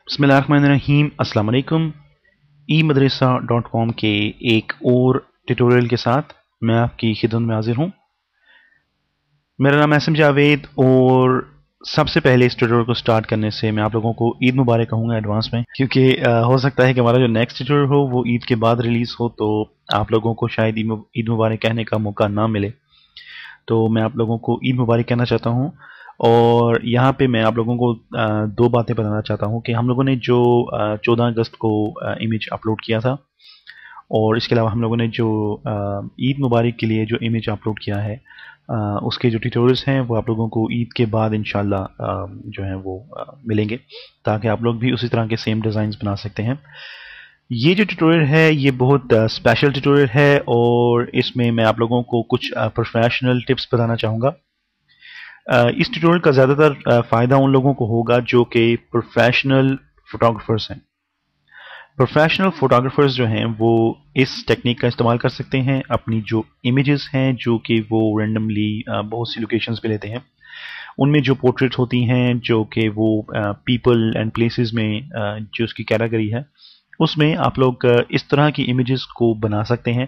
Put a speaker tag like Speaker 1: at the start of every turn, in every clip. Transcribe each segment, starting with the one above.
Speaker 1: बिस्मिल्लाहिर्रहमानिर्रहीम अस्सलाम वालेकुम। eMadrasa.com के एक और ट्यूटोरियल के साथ मैं आपकी खिदमत में हाजिर हूँ। मेरा नाम एसएम जावेद और सबसे पहले इस ट्यूटोरियल को स्टार्ट करने से मैं आप लोगों को ईद मुबारक कहूँगा एडवांस में, क्योंकि हो सकता है कि हमारा जो नेक्स्ट ट्यूटोरियल हो वो ईद के बाद रिलीज़ हो, तो आप लोगों को शायद ईद मुबारक कहने का मौका ना मिले। तो मैं आप लोगों को ईद मुबारक कहना चाहता हूँ। और यहाँ पे मैं आप लोगों को दो बातें बताना चाहता हूँ कि हम लोगों ने जो 14 अगस्त को इमेज अपलोड किया था, और इसके अलावा हम लोगों ने जो ईद मुबारक के लिए जो इमेज अपलोड किया है, उसके जो ट्यूटोरियल्स हैं वो आप लोगों को ईद के बाद इंशाल्लाह जो है वो मिलेंगे, ताकि आप लोग भी उसी तरह के सेम डिज़ाइंस बना सकते हैं। ये जो ट्यूटोरियल है ये बहुत स्पेशल ट्यूटोरियल है, और इसमें मैं आप लोगों को कुछ प्रोफेशनल टिप्स बताना चाहूँगा। इस ट्यूटोरियल का ज़्यादातर फ़ायदा उन लोगों को होगा जो कि प्रोफेशनल फोटोग्राफर्स हैं। प्रोफेशनल फोटोग्राफर्स जो हैं वो इस टेक्निक का इस्तेमाल कर सकते हैं। अपनी जो इमेजेस हैं जो कि वो रेंडमली बहुत सी लोकेशंस पे लेते हैं, उनमें जो पोर्ट्रेट्स होती हैं जो कि वो पीपल एंड प्लेसेस में जो उसकी कैटेगरी है, उसमें आप लोग इस तरह की इमेजेस को बना सकते हैं।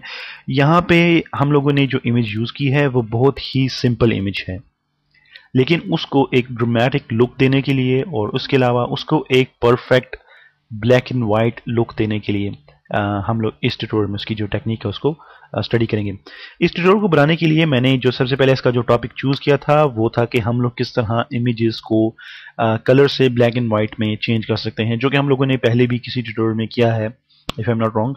Speaker 1: यहाँ पे हम लोगों ने जो इमेज यूज़ की है वो बहुत ही सिंपल इमेज है, लेकिन उसको एक ड्रामेटिक लुक देने के लिए और उसके अलावा उसको एक perfect black and white look देने के लिए हम लोग इस ट्यूटोरियल में उसकी जो टेक्निक है उसको स्टडी करेंगे। इस ट्यूटोरियल को बनाने के लिए मैंने जो सबसे पहले इसका जो टॉपिक चूज़ किया था वो था कि हम लोग किस तरह इमेजेस को कलर से ब्लैक एंड वाइट में चेंज कर सकते हैं, जो कि हम लोगों ने पहले भी किसी ट्यूटोरियल में किया है, if I am not wrong.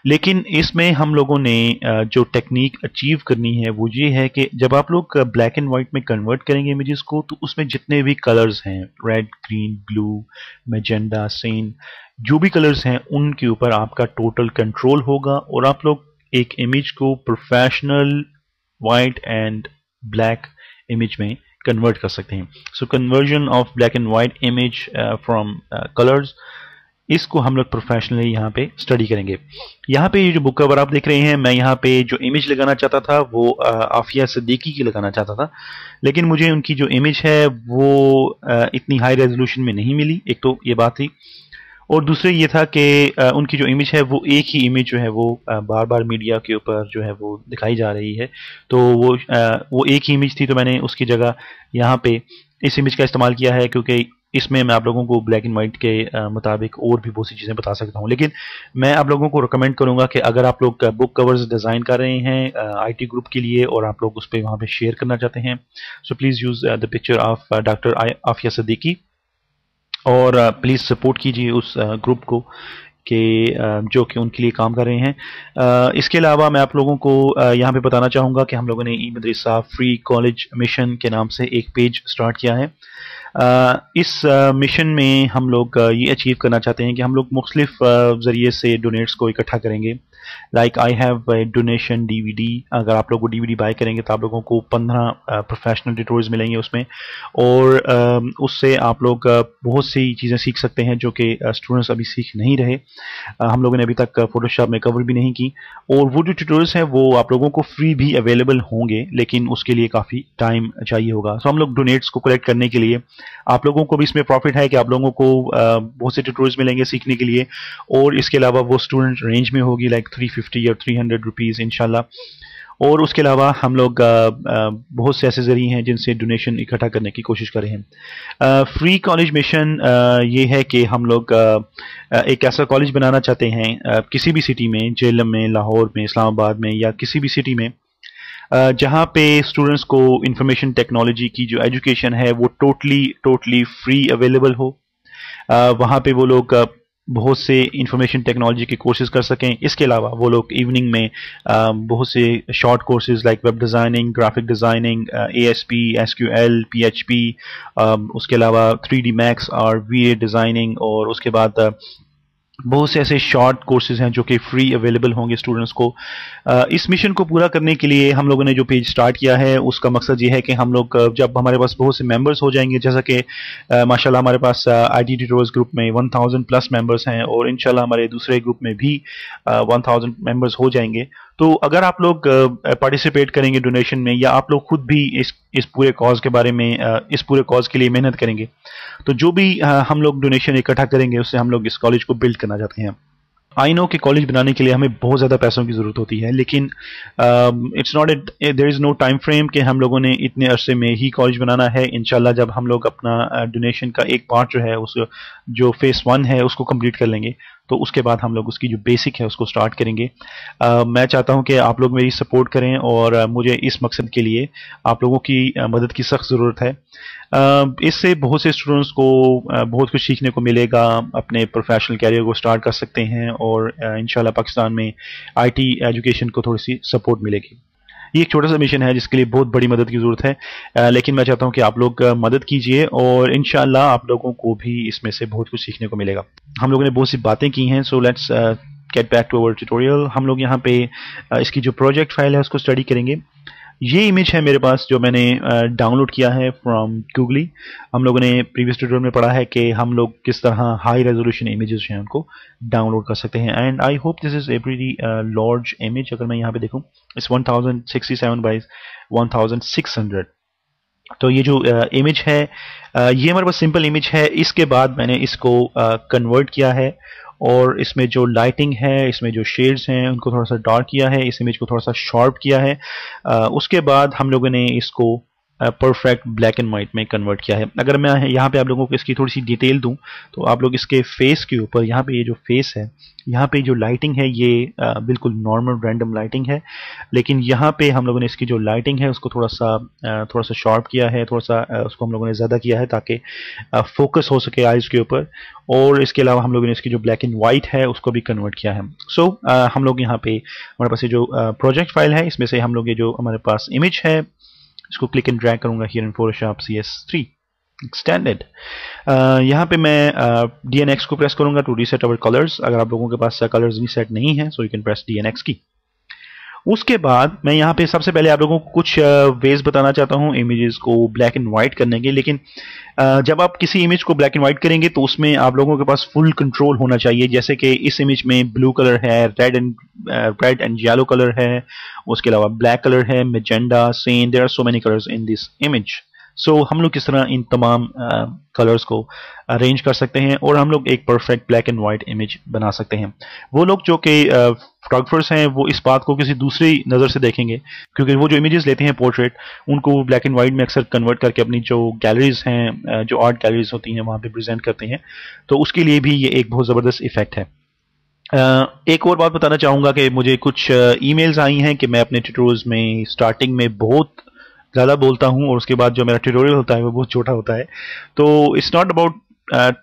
Speaker 1: लेकिन इसमें हम लोगों ने जो टेक्निक अचीव करनी है वो ये है कि जब आप लोग ब्लैक एंड वाइट में कन्वर्ट करेंगे इमेजेस को, तो उसमें जितने भी कलर्स हैं, रेड, ग्रीन, ब्लू, मैजेंडा, सेन, जो भी कलर्स हैं उनके ऊपर आपका टोटल कंट्रोल होगा, और आप लोग एक इमेज को professional white and black image में कन्वर्ट कर सकते हैं। So conversion of black and white image from colours, इसको हम लोग प्रोफेशनली यहाँ पे स्टडी करेंगे। यहाँ पे ये जो बुक कवर आप देख रहे हैं, मैं यहाँ पे जो इमेज लगाना चाहता था वो आफिया सिद्दीकी की लगाना चाहता था, लेकिन मुझे उनकी जो इमेज है वो इतनी हाई रेजोल्यूशन में नहीं मिली। एक तो ये बात थी, और दूसरे ये था कि उनकी जो इमेज है वो एक ही इमेज जो है वो बार बार मीडिया के ऊपर जो है वो दिखाई जा रही है, तो वो एक ही इमेज थी, तो मैंने उसकी जगह यहाँ पे इस इमेज का इस्तेमाल किया है, क्योंकि इसमें मैं आप लोगों को ब्लैक एंड वाइट के मुताबिक और भी बहुत सी चीज़ें बता सकता हूँ। लेकिन मैं आप लोगों को रिकमेंड करूँगा कि अगर आप लोग बुक कवर्स डिज़ाइन कर रहे हैं आईटी ग्रुप के लिए और आप लोग उस पर वहाँ पे शेयर करना चाहते हैं, so please use the picture of doctor Aafia Siddiqui, और प्लीज़ सपोर्ट कीजिए उस ग्रुप को कि जो कि उनके लिए काम कर रहे हैं। इसके अलावा मैं आप लोगों को यहाँ पे बताना चाहूँगा कि हम लोगों ने ई मदरसा फ्री कॉलेज मिशन के नाम से एक पेज स्टार्ट किया है। इस मिशन में हम लोग ये अचीव करना चाहते हैं कि हम लोग मुख्तलिफ ज़रिए से डोनेट्स को इकट्ठा करेंगे। Like I have donation DVD, अगर आप लोग वो डीवीडी बाय करेंगे तो आप लोगों को 15 प्रोफेशनल ट्यूटोरियल्स मिलेंगे उसमें, और उससे आप लोग बहुत सी चीज़ें सीख सकते हैं जो कि स्टूडेंट्स अभी सीख नहीं रहे। हम लोगों ने अभी तक फोटोशॉप में कवर भी नहीं की, और वो जो ट्यूटोरियल्स हैं वो आप लोगों को फ्री भी अवेलेबल होंगे, लेकिन उसके लिए काफ़ी टाइम चाहिए होगा। सो हम लोग डोनेट्स को कलेक्ट करने के लिए आप लोगों को भी इसमें प्रॉफिट है कि आप लोगों को बहुत से ट्यूटोरियल्स मिलेंगे सीखने के लिए, और इसके अलावा वो स्टूडेंट रेंज में होगी लाइक 350 और 300 रुपीज़ इंशाल्लाह। और उसके अलावा हम लोग बहुत से ऐसे जरिए हैं जिनसे डोनेशन इकट्ठा करने की कोशिश कर रहे हैं। फ्री कॉलेज मिशन ये है कि हम लोग एक ऐसा कॉलेज बनाना चाहते हैं किसी भी सिटी में, जेलम में, लाहौर में, इस्लामाबाद में, या किसी भी सिटी में जहाँ पे स्टूडेंट्स को इंफॉर्मेशन टेक्नोलॉजी की जो एजुकेशन है वो टोटली फ्री अवेलेबल हो। वहाँ पे वो लोग बहुत से इंफॉर्मेशन टेक्नोलॉजी के कोर्सेज कर सकें। इसके अलावा वो लोग इवनिंग में बहुत से short courses like web designing, graphic designing, ASP, SQL, PHP, उसके अलावा 3D Max और VA डिज़ाइनिंग, और उसके बाद बहुत से ऐसे शॉर्ट कोर्सेज हैं जो कि फ्री अवेलेबल होंगे स्टूडेंट्स को। इस मिशन को पूरा करने के लिए हम लोगों ने जो पेज स्टार्ट किया है उसका मकसद ये है कि हम लोग जब हमारे पास बहुत से मेंबर्स हो जाएंगे, जैसा कि माशाल्लाह हमारे पास IT ट्यूटोरियल्स ग्रुप में 1000 प्लस मेंबर्स हैं, और इंशाल्लाह हमारे दूसरे ग्रुप में भी 1000 मेंबर्स हो जाएंगे, तो अगर आप लोग पार्टिसिपेट करेंगे डोनेशन में, या आप लोग खुद भी इस पूरे कॉज के बारे में, इस पूरे कॉज के लिए मेहनत करेंगे, तो जो भी हम लोग डोनेशन इकट्ठा करेंगे उससे हम लोग इस कॉलेज को बिल्ड करना चाहते हैं। आई नो कि कॉलेज बनाने के लिए हमें बहुत ज़्यादा पैसों की ज़रूरत होती है, लेकिन it's not there is no time frame कि हम लोगों ने इतने अरसे में ही कॉलेज बनाना है। इंशाल्लाह जब हम लोग अपना डोनेशन का एक पार्ट जो है, उस जो फेज़ 1 है उसको कंप्लीट कर लेंगे, तो उसके बाद हम लोग उसकी जो बेसिक है उसको स्टार्ट करेंगे। मैं चाहता हूं कि आप लोग मेरी सपोर्ट करें, और मुझे इस मकसद के लिए आप लोगों की मदद की सख्त ज़रूरत है। इससे बहुत से स्टूडेंट्स को बहुत कुछ सीखने को मिलेगा, अपने प्रोफेशनल कैरियर को स्टार्ट कर सकते हैं, और इंशाल्लाह पाकिस्तान में आईटी एजुकेशन को थोड़ी सी सपोर्ट मिलेगी। ये एक छोटा सा मिशन है जिसके लिए बहुत बड़ी मदद की ज़रूरत है, लेकिन मैं चाहता हूं कि आप लोग मदद कीजिए, और इंशाल्लाह आप लोगों को भी इसमें से बहुत कुछ सीखने को मिलेगा। हम लोगों ने बहुत सी बातें की हैं, so let's get back to our tutorial. हम लोग यहाँ पे इसकी जो प्रोजेक्ट फाइल है उसको स्टडी करेंगे। ये इमेज है मेरे पास जो मैंने डाउनलोड किया है फ्रॉम गूगली। हम लोगों ने प्रीवियस ट्यूटोरियल में पढ़ा है कि हम लोग किस तरह हाई रेजोल्यूशन इमेजेस हैं उनको डाउनलोड कर सकते हैं, and I hope this is A pretty large image. अगर मैं यहाँ पे देखूँ, इट्स 1067 बाई 1600। तो ये जो इमेज है, ये हमारे पास सिंपल इमेज है। इसके बाद मैंने इसको कन्वर्ट किया है, और इसमें जो लाइटिंग है, इसमें जो शेड्स हैं उनको थोड़ा सा डार्क किया है, इस इमेज को थोड़ा सा शार्प किया है। उसके बाद हम लोगों ने इसको परफेक्ट ब्लैक एंड वाइट में कन्वर्ट किया है। अगर मैं यहाँ पे आप लोगों को इसकी थोड़ी सी डिटेल दूं, तो आप लोग इसके फेस के ऊपर, यहाँ पे ये जो फेस है, यहाँ पे जो लाइटिंग है ये बिल्कुल नॉर्मल रैंडम लाइटिंग है, लेकिन यहाँ पे हम लोगों ने इसकी जो लाइटिंग है उसको थोड़ा सा शार्प किया है, थोड़ा सा उसको हम लोगों ने ज़्यादा किया है ताकि फोकस हो सके आइज़ के ऊपर। और इसके अलावा हम लोगों ने इसकी जो ब्लैक एंड वाइट है उसको भी कन्वर्ट किया है। सो हम लोग यहाँ पे, हमारे पास ये जो प्रोजेक्ट फाइल है, इसमें से हम लोग ये जो हमारे पास इमेज है इसको क्लिक एंड ड्रैग करूंगा here in Photoshop CS3 extended. यहाँ पे मैं DNX को प्रेस करूंगा टू रीसेट अवर कलर्स। अगर आप लोगों के पास कलर्स रीसेट नहीं है, so you can press DNX की। उसके बाद मैं यहाँ पे सबसे पहले आप लोगों को कुछ वेज बताना चाहता हूँ इमेजेस को ब्लैक एंड वाइट करने के। लेकिन जब आप किसी इमेज को ब्लैक एंड वाइट करेंगे तो उसमें आप लोगों के पास फुल कंट्रोल होना चाहिए। जैसे कि इस इमेज में ब्लू कलर है, रेड एंड येलो कलर है, उसके अलावा ब्लैक कलर है, magenta, cyan, there are so many colours in this image. So हम लोग किस तरह इन तमाम कलर्स को अरेंज कर सकते हैं और हम लोग एक perfect black and white image बना सकते हैं। वो लोग जो कि फोटोग्राफर्स हैं वो इस बात को किसी दूसरी नज़र से देखेंगे, क्योंकि वो जो इमेजेस लेते हैं पोर्ट्रेट, उनको ब्लैक एंड वाइट में अक्सर कन्वर्ट करके अपनी जो गैलरीज हैं, जो आर्ट गैलरीज होती हैं, वहाँ पे प्रेजेंट करते हैं। तो उसके लिए भी ये एक बहुत ज़बरदस्त इफेक्ट है। एक और बात बताना चाहूँगा कि मुझे कुछ ईमेल्स आई हैं कि मैं अपने ट्यूटोरियल्स में स्टार्टिंग में बहुत ज़्यादा बोलता हूँ और उसके बाद जो मेरा ट्यूटोरियल होता है वो बहुत छोटा होता है। तो it's not about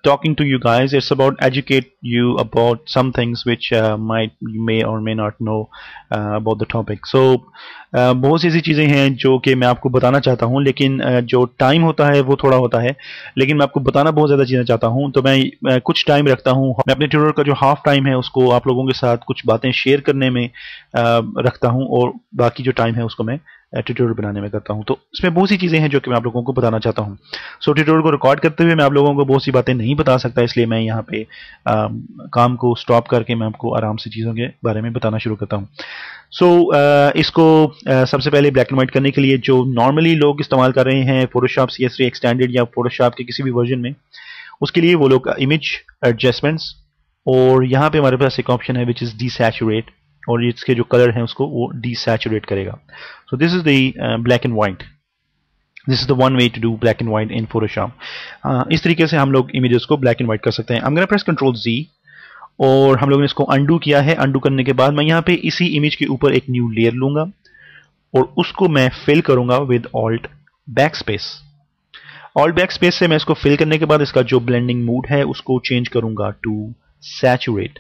Speaker 1: talking to you guys, it's about educate you about some things which may or may not know about the topic. So बहुत सी ऐसी चीज़ें हैं जो कि मैं आपको बताना चाहता हूँ, लेकिन जो टाइम होता है वो थोड़ा होता है, लेकिन मैं आपको बताना बहुत ज़्यादा चीज़ें चाहता हूँ। तो मैं कुछ टाइम रखता हूँ, मैं अपने ट्यूटोरियल का जो हाफ टाइम है उसको आप लोगों के साथ कुछ बातें शेयर करने में रखता हूँ, और बाकी जो टाइम है उसको मैं ट्यूटोरियल बनाने में करता हूँ। तो इसमें बहुत सी चीज़ें हैं जो कि मैं आप लोगों को बताना चाहता हूँ। सो ट्यूटोरियल को रिकॉर्ड करते हुए मैं आप लोगों को बहुत सी बातें नहीं बता सकता, इसलिए मैं यहाँ पे काम को स्टॉप करके मैं आपको आराम से चीज़ों के बारे में बताना शुरू करता हूँ। सो इसको सबसे पहले ब्लैक एंड वाइट करने के लिए जो नॉर्मली लोग इस्तेमाल कर रहे हैं फोटोशॉप CS3 एक्सटेंडेड या फोटोशॉप के किसी भी वर्जन में, उसके लिए वो लोग इमेज एडजस्टमेंट्स, और यहाँ पे हमारे पास एक ऑप्शन है विच इज़ डीसैचुरेट, और इसके जो कलर हैं उसको वो डीसैचुरेट करेगा। So this is the black and white, this is the one way to do black and white in Photoshop. इस तरीके से हम लोग इमेजेस को ब्लैक एंड वाइट कर सकते हैं। I'm gonna press Ctrl Z, और हम लोगों ने इसको अंडू किया है। अंडू करने के बाद मैं यहाँ पे इसी इमेज के ऊपर एक न्यू लेयर लूंगा और उसको मैं फिल करूंगा with alt backspace. Alt backspace से मैं इसको फिल करने के बाद इसका जो ब्लेंडिंग मूड है उसको चेंज करूंगा टू सैचुरेट।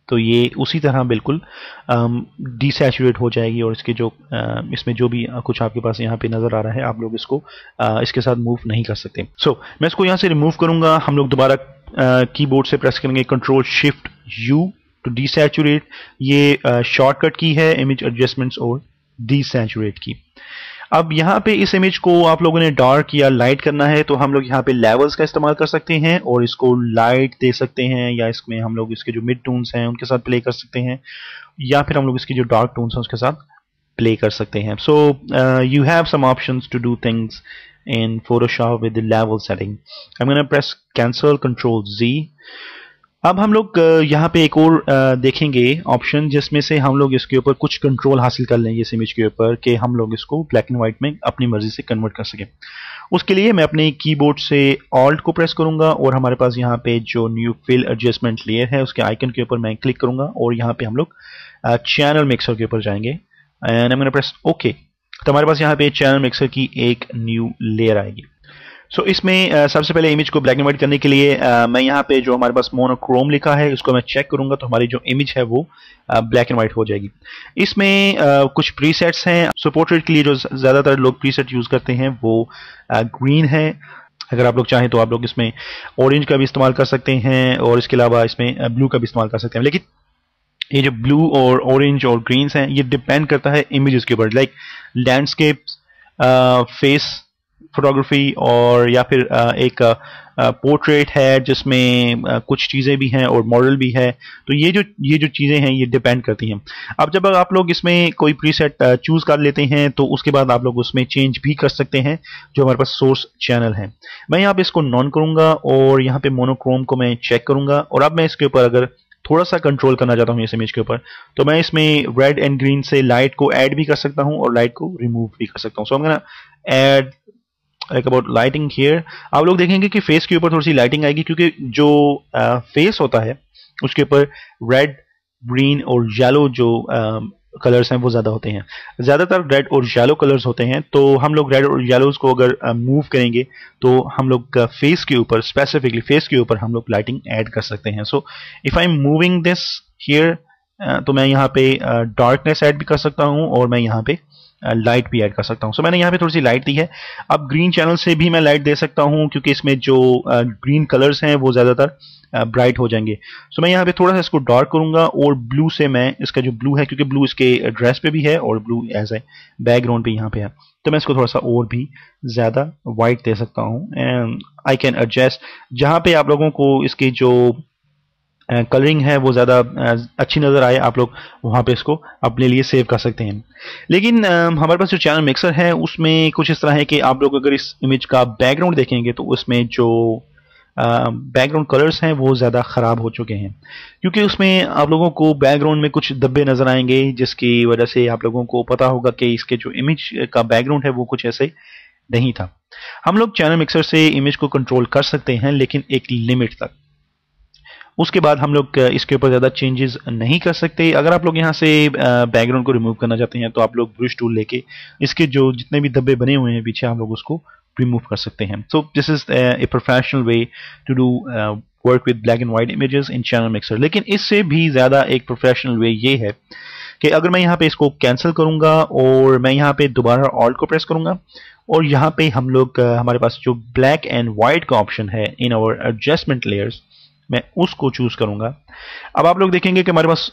Speaker 1: तो ये उसी तरह बिल्कुल डीसैचुरेट हो जाएगी, और इसके जो इसमें जो भी कुछ आपके पास यहाँ पे नज़र आ रहा है आप लोग इसको इसके साथ मूव नहीं कर सकते। सो मैं इसको यहाँ से रिमूव करूँगा। हम लोग दोबारा कीबोर्ड से प्रेस करेंगे Ctrl+Shift+U टू डीसैचुरेट। ये शॉर्टकट की है इमेज एडजस्टमेंट्स और डीसैचुरेट की। अब यहाँ पे इस इमेज को आप लोगों ने डार्क या लाइट करना है तो हम लोग यहाँ पे लेवल्स का इस्तेमाल कर सकते हैं और इसको लाइट दे सकते हैं, या इसमें हम लोग इसके जो मिड टून्स हैं उनके साथ प्ले कर सकते हैं, या फिर हम लोग इसकी जो डार्क टून्स हैं उसके साथ प्ले कर सकते हैं. So you have some options to do things in Photoshop with the level setting. I'm going to press Cancel Control Z. अब हम लोग यहाँ पे एक और देखेंगे ऑप्शन जिसमें से हम लोग इसके ऊपर कुछ कंट्रोल हासिल कर लेंगे इस इमेज के ऊपर कि हम लोग इसको ब्लैक एंड व्हाइट में अपनी मर्जी से कन्वर्ट कर सकें. उसके लिए मैं अपने कीबोर्ड से ऑल्ट को प्रेस करूंगा और हमारे पास यहाँ पे जो न्यू फिल एडजस्टमेंट लेयर है उसके आइकन के ऊपर मैं क्लिक करूंगा और यहाँ पे हम लोग चैनल मिक्सर के ऊपर जाएंगे and I am gonna press okay. तो हमारे पास यहाँ पे चैनल मिक्सर की एक न्यू लेयर आएगी. सो इसमें सबसे पहले इमेज को ब्लैक एंड व्हाइट करने के लिए मैं यहाँ पे जो हमारे पास मोनोक्रोम लिखा है उसको मैं चेक करूंगा तो हमारी जो इमेज है वो ब्लैक एंड व्हाइट हो जाएगी. इसमें कुछ प्रीसेट्स हैं. सो पोर्ट्रेट के लिए जो ज़्यादातर लोग प्रीसेट यूज़ करते हैं वो ग्रीन है. अगर आप लोग चाहें तो आप लोग इसमें ऑरेंज का भी इस्तेमाल कर सकते हैं और इसके अलावा इसमें ब्लू का भी इस्तेमाल कर सकते हैं. लेकिन ये जो ब्लू और ऑरेंज और ग्रीन्स हैं ये डिपेंड करता है इमेजेस के ऊपर. लाइक लैंडस्केप, फेस फोटोग्राफी और या फिर एक पोर्ट्रेट है जिसमें कुछ चीज़ें भी हैं और मॉडल भी है. तो ये जो चीज़ें हैं ये डिपेंड करती हैं. अब जब आप लोग इसमें कोई प्रीसेट चूज़ कर लेते हैं तो उसके बाद आप लोग उसमें चेंज भी कर सकते हैं जो हमारे पास सोर्स चैनल है. मैं यहाँ पे इसको नॉन करूँगा और यहाँ पे मोनोक्रोम को मैं चेक करूँगा और अब मैं इसके ऊपर अगर थोड़ा सा कंट्रोल करना चाहता हूँ इस इमेज के ऊपर तो मैं इसमें रेड एंड ग्रीन से लाइट को ऐड भी कर सकता हूँ और लाइट को रिमूव भी कर सकता हूँ. सो I'm gonna add like about lighting here. आप लोग देखेंगे कि फेस के ऊपर थोड़ी सी लाइटिंग आएगी क्योंकि जो फेस होता है उसके ऊपर रेड, ग्रीन और येलो जो कलर्स हैं वो ज़्यादा होते हैं. ज़्यादातर रेड और येलो कलर्स होते हैं तो हम लोग रेड और येलोज को अगर मूव करेंगे तो हम लोग फेस के ऊपर, स्पेसिफिकली फेस के ऊपर हम लोग लाइटिंग ऐड कर सकते हैं. So if I am moving this here तो मैं यहाँ पे डार्कनेस ऐड भी कर सकता हूँ और मैं यहाँ पे लाइट भी ऐड कर सकता हूँ. सो मैंने यहाँ पे थोड़ी सी लाइट दी है. अब ग्रीन चैनल से भी मैं लाइट दे सकता हूँ क्योंकि इसमें जो ग्रीन कलर्स हैं वो ज़्यादातर ब्राइट हो जाएंगे. सो मैं यहाँ पे थोड़ा सा इसको डार्क करूँगा और ब्लू से मैं इसका जो ब्लू है क्योंकि ब्लू इसके ड्रेस पे भी है और ब्लू एज ए बैकग्राउंड पे यहाँ पे है तो मैं इसको थोड़ा सा और भी ज़्यादा वाइट दे सकता हूँ. एंड आई कैन एडजस्ट जहाँ पे आप लोगों को इसकी जो कलरिंग है वो ज़्यादा अच्छी नज़र आए आप लोग वहाँ पे इसको अपने लिए सेव कर सकते हैं. लेकिन हमारे पास जो चैनल मिक्सर है उसमें कुछ इस तरह है कि आप लोग अगर इस इमेज का बैकग्राउंड देखेंगे तो उसमें जो बैकग्राउंड कलर्स हैं वो ज़्यादा ख़राब हो चुके हैं क्योंकि उसमें आप लोगों को बैकग्राउंड में कुछ धब्बे नज़र आएंगे जिसकी वजह से आप लोगों को पता होगा कि इसके जो इमेज का बैकग्राउंड है वो कुछ ऐसे नहीं था. हम लोग चैनल मिक्सर से इमेज को कंट्रोल कर सकते हैं लेकिन एक लिमिट तक. उसके बाद हम लोग इसके ऊपर ज़्यादा चेंजेस नहीं कर सकते. अगर आप लोग यहाँ से बैकग्राउंड को रिमूव करना चाहते हैं तो आप लोग ब्रश टूल लेके इसके जो जितने भी धब्बे बने हुए हैं पीछे हम लोग उसको रिमूव कर सकते हैं. So this is a professional way to do work with black and white images in channel mixer. लेकिन इससे भी ज़्यादा एक प्रोफेशनल वे ये है कि अगर मैं यहाँ पे इसको कैंसिल करूँगा और मैं यहाँ पे दोबारा ऑल्ट को प्रेस करूँगा और यहाँ पे हम लोग हमारे पास जो ब्लैक एंड वाइट का ऑप्शन है इन आवर एडजस्टमेंट लेयर्स मैं उसको चूज करूंगा. अब आप लोग देखेंगे कि हमारे पास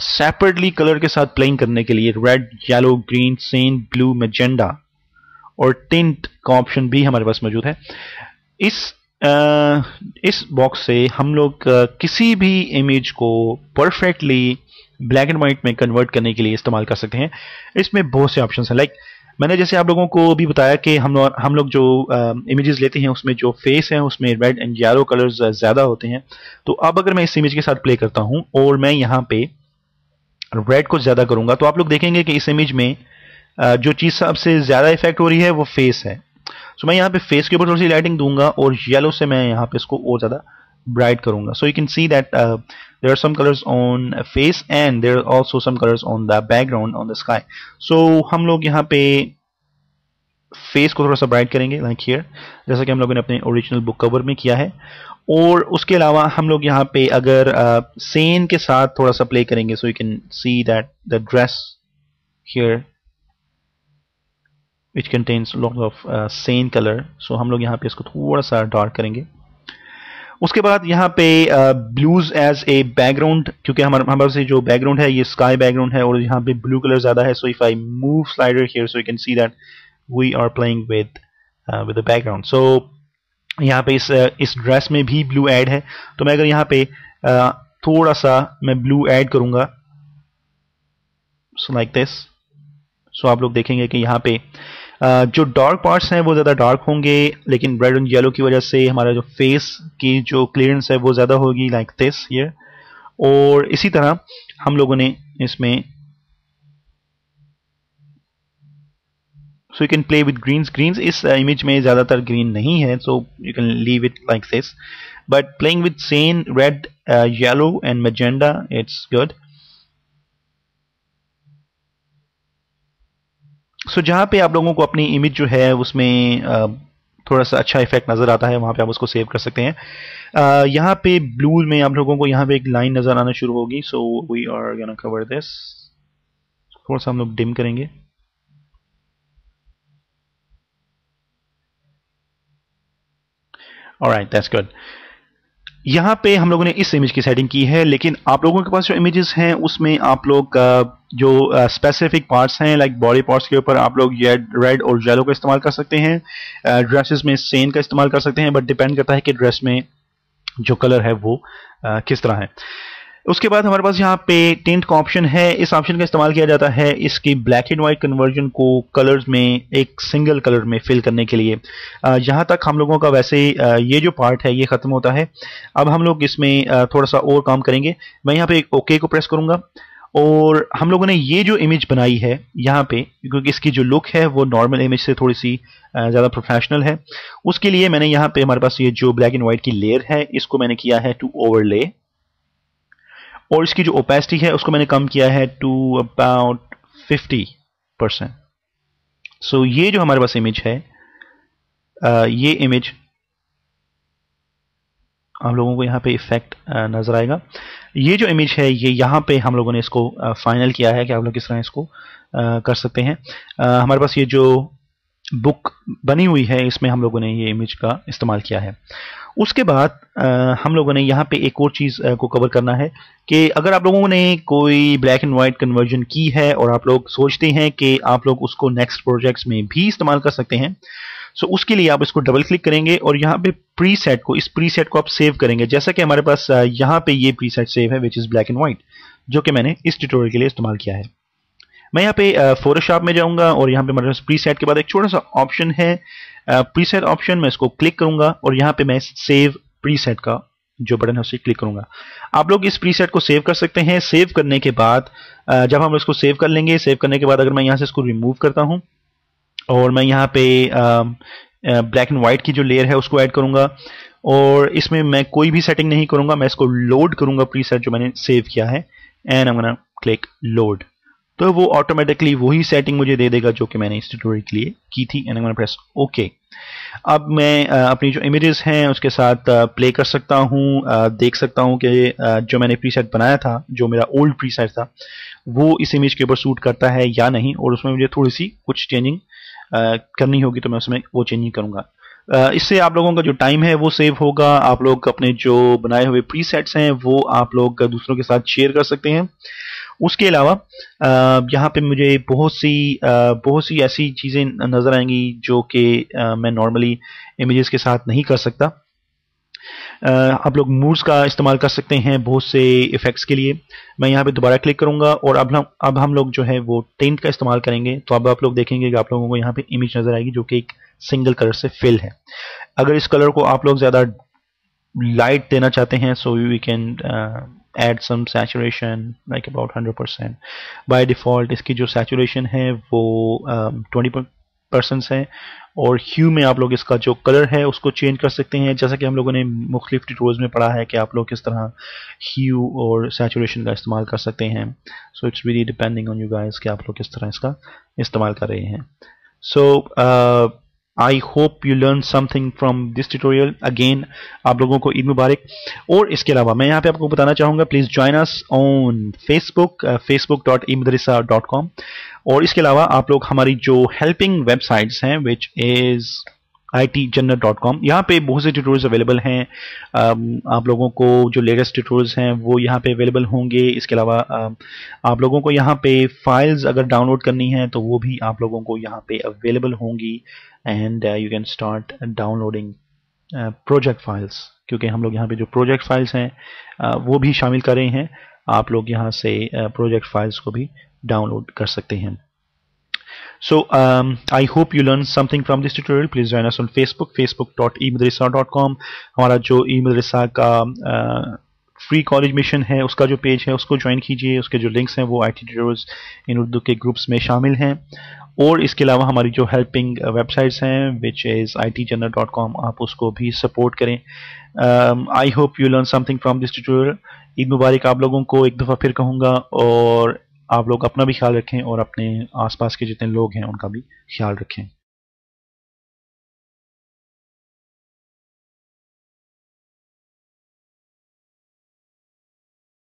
Speaker 1: सेपरेटली कलर के साथ प्लेइंग करने के लिए red, yellow, green, Sen, blue, मैजेंडा और टिंट का ऑप्शन भी हमारे पास मौजूद है. इस बॉक्स से हम लोग किसी भी इमेज को परफेक्टली ब्लैक एंड व्हाइट में कन्वर्ट करने के लिए इस्तेमाल कर सकते हैं. इसमें बहुत से ऑप्शंस हैं. लाइक मैंने जैसे आप लोगों को भी बताया कि हम लोग जो इमेजेस लेते हैं उसमें जो फेस है उसमें रेड एंड येलो कलर्स ज़्यादा होते हैं. तो अब अगर मैं इस इमेज के साथ प्ले करता हूं और मैं यहाँ पे रेड को ज़्यादा करूँगा तो आप लोग देखेंगे कि इस इमेज में जो चीज़ सबसे ज़्यादा इफेक्ट हो रही है वो फेस है. सो मैं यहाँ पे फेस के ऊपर थोड़ी सी लाइटिंग दूंगा और येलो से मैं यहाँ पे इसको और ज़्यादा bright करूंगा. So you can see that there are some colors on face and there are also some colors on the background on the sky. So हम लोग यहाँ पे फेस को थोड़ा सा ब्राइट करेंगे like here, जैसा कि हम लोगों ने अपने ओरिजिनल बुक कवर में किया है. और उसके अलावा हम लोग यहाँ पे अगर सेन के साथ थोड़ा सा प्ले करेंगे so you can see that the dress here which contains a lot of same color. So हम लोग यहाँ पे इसको थोड़ा सा डार्क करेंगे. उसके बाद यहाँ पे ब्लूज एज ए बैकग्राउंड, क्योंकि हमारे पास जो बैकग्राउंड है ये स्काई बैकग्राउंड है और यहाँ पे ब्लू कलर ज़्यादा है. So if I move slider here so you can see that we are playing with the background. So यहाँ पे इस ड्रेस में भी ब्लू ऐड है, तो मैं अगर यहाँ पे थोड़ा सा मैं ब्लू ऐड करूंगा, सो लाइक दिस. सो आप लोग देखेंगे कि यहाँ पे जो डार्क पार्ट्स हैं वो ज़्यादा डार्क होंगे, लेकिन रेड एंड येलो की वजह से हमारा जो फेस की जो क्लियरेंस है वो ज़्यादा होगी, लाइक दिस हियर. और इसी तरह हम लोगों ने इसमें so you can play with greens. इस इमेज में ज़्यादातर ग्रीन नहीं है, so you can leave it like this. But playing with cyan red, yellow and magenta, it's good. So जहाँ पे आप लोगों को अपनी इमेज जो है उसमें थोड़ा सा अच्छा इफेक्ट नज़र आता है, वहाँ पे आप उसको सेव कर सकते हैं. यहाँ पे ब्लू में आप लोगों को यहाँ पे एक लाइन नज़र आना शुरू होगी. So we are gonna cover this. थोड़ा सा हम लोग डिम करेंगे. Alright, that's good. यहाँ पे हम लोगों ने इस इमेज की सेटिंग की है, लेकिन आप लोगों के पास जो इमेजेस हैं उसमें आप लोग जो स्पेसिफिक पार्ट्स हैं लाइक बॉडी पार्ट्स के ऊपर आप लोग रेड और येलो का इस्तेमाल कर सकते हैं. ड्रेसेस में सेन का इस्तेमाल कर सकते हैं, बट डिपेंड करता है कि ड्रेस में जो कलर है वो किस तरह है. उसके बाद हमारे पास यहाँ पे टिंट का ऑप्शन है. इस ऑप्शन का इस्तेमाल किया जाता है इसकी ब्लैक एंड वाइट कन्वर्जन को कलर्स में एक सिंगल कलर में फिल करने के लिए. यहाँ तक हम लोगों का वैसे ये जो पार्ट है ये ख़त्म होता है. अब हम लोग इसमें थोड़ा सा और काम करेंगे. मैं यहाँ पे ओके को प्रेस करूँगा और हम लोगों ने ये जो इमेज बनाई है यहाँ पे, क्योंकि इसकी जो लुक है वो नॉर्मल इमेज से थोड़ी सी ज़्यादा प्रोफेशनल है, उसके लिए मैंने यहाँ पे हमारे पास ये जो ब्लैक एंड वाइट की लेयर है इसको मैंने किया है टू ओवरले, और इसकी जो ओपेसिटी है उसको मैंने कम किया है टू अबाउट 50%. सो ये जो हमारे पास इमेज है, ये इमेज हम लोगों को यहाँ पे इफेक्ट नजर आएगा. ये जो इमेज है ये यहाँ पे हम लोगों ने इसको फाइनल किया है कि आप लोग किस तरह इसको कर सकते हैं. हमारे पास ये जो बुक बनी हुई है इसमें हम लोगों ने ये इमेज का इस्तेमाल किया है. उसके बाद हम लोगों ने यहाँ पे एक और चीज़ को कवर करना है कि अगर आप लोगों ने कोई ब्लैक एंड वाइट कन्वर्जन की है और आप लोग सोचते हैं कि आप लोग उसको नेक्स्ट प्रोजेक्ट्स में भी इस्तेमाल कर सकते हैं, सो उसके लिए आप इसको डबल क्लिक करेंगे और यहाँ पे इस प्रीसेट को आप सेव करेंगे. जैसा कि हमारे पास यहाँ पे ये प्रीसेट सेव है which is black and white, जो कि मैंने इस ट्यूटोरियल के लिए इस्तेमाल किया है. मैं यहाँ पे फोटोशॉप में जाऊँगा और यहाँ पे हमारे पास प्रीसेट के बाद एक छोटा सा ऑप्शन है प्रीसेट ऑप्शन. मैं इसको क्लिक करूँगा और यहाँ पे मैं सेव प्रीसेट का जो बटन है उसे क्लिक करूँगा. आप लोग इस प्रीसेट को सेव कर सकते हैं. सेव करने के बाद जब हम इसको सेव कर लेंगे, सेव करने के बाद अगर मैं यहाँ से इसको रिमूव करता हूँ और मैं यहाँ पे ब्लैक एंड वाइट की जो लेयर है उसको ऐड करूँगा और इसमें मैं कोई भी सेटिंग नहीं करूँगा, मैं इसको लोड करूँगा प्रीसेट जो मैंने सेव किया है, and I am gonna click load. तो वो ऑटोमेटिकली वही सेटिंग मुझे दे देगा जो कि मैंने इस ट्यूटोरियल के लिए की थी, and I am gonna press okay. अब मैं अपनी जो इमेजेस हैं उसके साथ प्ले कर सकता हूँ. देख सकता हूँ कि जो मैंने प्रीसेट बनाया था, जो मेरा ओल्ड प्रीसेट था, वो इस इमेज के ऊपर सूट करता है या नहीं, और उसमें मुझे थोड़ी सी कुछ चेंजिंग करनी होगी तो मैं उसमें वो चेंजिंग करूँगा. इससे आप लोगों का जो टाइम है वो सेव होगा. आप लोग अपने जो बनाए हुए प्रीसेट्स हैं वो आप लोग दूसरों के साथ शेयर कर सकते हैं. उसके अलावा यहाँ पे मुझे बहुत सी ऐसी चीज़ें नज़र आएंगी जो कि मैं नॉर्मली इमेजेस के साथ नहीं कर सकता. आप लोग मूड्स का इस्तेमाल कर सकते हैं बहुत से इफ़ेक्ट्स के लिए. मैं यहाँ पे दोबारा क्लिक करूँगा और अब हम लोग जो है वो टेंट का इस्तेमाल करेंगे. तो अब आप लोग देखेंगे कि आप लोगों को यहाँ पे इमेज नज़र आएगी जो कि एक सिंगल कलर से फिल है. अगर इस कलर को आप लोग ज़्यादा लाइट देना चाहते हैं, so you can add some saturation like about 100%. by default इसकी जो saturation है वो 20% है, और ह्यू में आप लोग इसका जो कलर है उसको चेंज कर सकते हैं, जैसा कि हम लोगों ने मुख्तलिफ ट्यूटोरियल्स में पढ़ा है कि आप लोग किस तरह ह्यू और saturation का इस्तेमाल कर सकते हैं. So it's really depending on you guys कि आप लोग किस तरह इसका इस्तेमाल कर रहे हैं. सो I hope you learned something from this tutorial. Again, आप लोगों को ईद मुबारक. और इसके अलावा मैं यहाँ पे आपको बताना चाहूँगा, please join us on Facebook, facebook.eMadrasa.com. और इसके अलावा आप लोग हमारी जो हेल्पिंग वेबसाइट्स हैं विच इज़ itjannat.com। यहाँ पे बहुत से ट्यूटोरियल्स अवेलेबल हैं। आप लोगों को जो लेटेस्ट ट्यूटोरियल्स हैं वो यहाँ पे अवेलेबल होंगे। इसके अलावा आप लोगों को यहाँ पे फाइल्स अगर डाउनलोड करनी है तो वो भी आप लोगों को यहाँ पे अवेलेबल होंगी। And you can start downloading project files, क्योंकि हम लोग यहाँ पे जो प्रोजेक्ट फाइल्स हैं वो भी शामिल कर रहे हैं। आप लोग यहाँ से प्रोजेक्ट फाइल्स को भी डाउनलोड कर सकते हैं। So I hope you learned something from this tutorial. Please join us on Facebook, facebook.emadrasa.com। हमारा जो e-madrasa का फ्री कॉलेज मिशन है उसका जो पेज है उसको ज्वाइन कीजिए। उसके जो लिंक्स हैं वो IT ट्यूटोरियल्स इन उर्दू के ग्रुप्स में शामिल हैं। और इसके अलावा हमारी जो हेल्पिंग वेबसाइट्स हैं विच इज़ itjannat.com, आप उसको भी सपोर्ट करें। I hope you learn something from this tutorial. Eid मुबारक आप लोगों को एक दफ़ा फिर कहूँगा, और आप लोग अपना भी ख्याल रखें और अपने आसपास के जितने लोग हैं उनका भी ख्याल रखें।